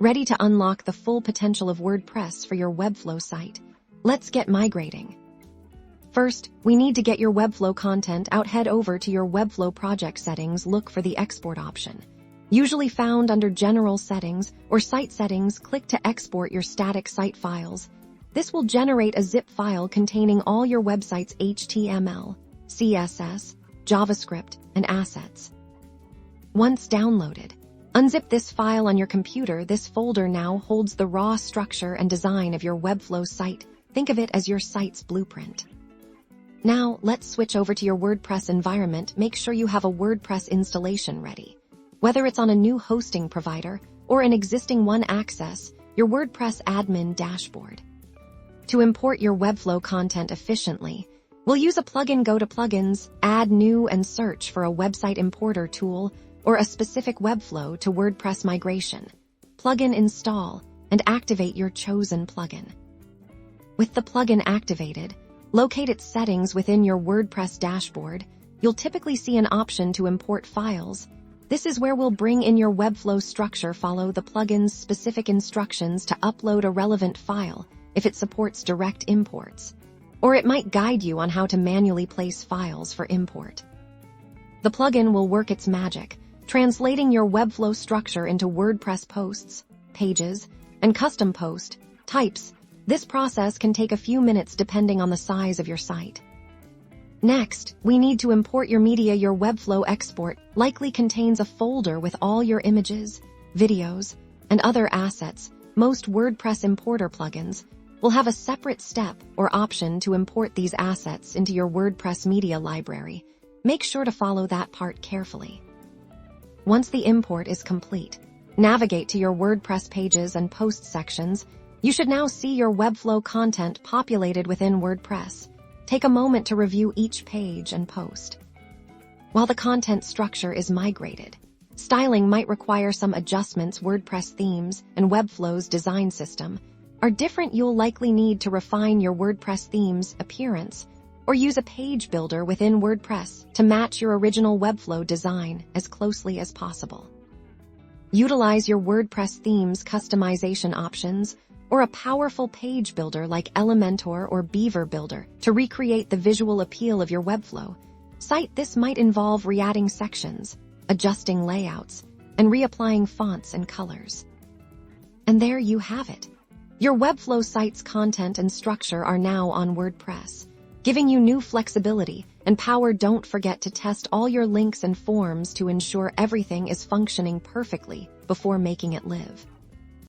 ready to unlock the full potential of WordPress for your Webflow site. Let's get migrating. First, we need to get your Webflow content out. Head over to your Webflow project settings. Look for the export option. Usually found under General Settings or Site Settings, click to export your static site files. This will generate a zip file containing all your website's HTML, CSS, JavaScript, and assets. Once downloaded, unzip this file on your computer. This folder now holds the raw structure and design of your Webflow site. Think of it as your site's blueprint. Now, let's switch over to your WordPress environment. Make sure you have a WordPress installation ready. Whether it's on a new hosting provider or an existing one, access your WordPress admin dashboard. To import your Webflow content efficiently, we'll use a plugin. Go to Plugins, Add New, and search for a website importer tool or a specific Webflow to WordPress migration. Plugin install and activate your chosen plugin. With the plugin activated, locate its settings within your WordPress dashboard. You'll typically see an option to import files. This is where we'll bring in your Webflow structure. Follow the plugin's specific instructions to upload a relevant file if it supports direct imports, or it might guide you on how to manually place files for import. The plugin will work its magic, translating your Webflow structure into WordPress posts, pages, and custom post types. This process can take a few minutes depending on the size of your site. Next, we need to import your media. Your Webflow export likely contains a folder with all your images, videos, and other assets. Most WordPress importer plugins will have a separate step or option to import these assets into your WordPress media library. Make sure to follow that part carefully. Once the import is complete, navigate to your WordPress pages and post sections. You should now see your Webflow content populated within WordPress. Take a moment to review each page and post. While the content structure is migrated, styling might require some adjustments. WordPress themes and Webflow's design system are different. You'll likely need to refine your WordPress theme's appearance or use a page builder within WordPress to match your original Webflow design as closely as possible. Utilize your WordPress theme's customization options or a powerful page builder like Elementor or Beaver Builder to recreate the visual appeal of your Webflow site. This might involve re-adding sections, adjusting layouts, and reapplying fonts and colors. And there you have it. Your Webflow site's content and structure are now on WordPress, giving you new flexibility and power. Don't forget to test all your links and forms to ensure everything is functioning perfectly before making it live.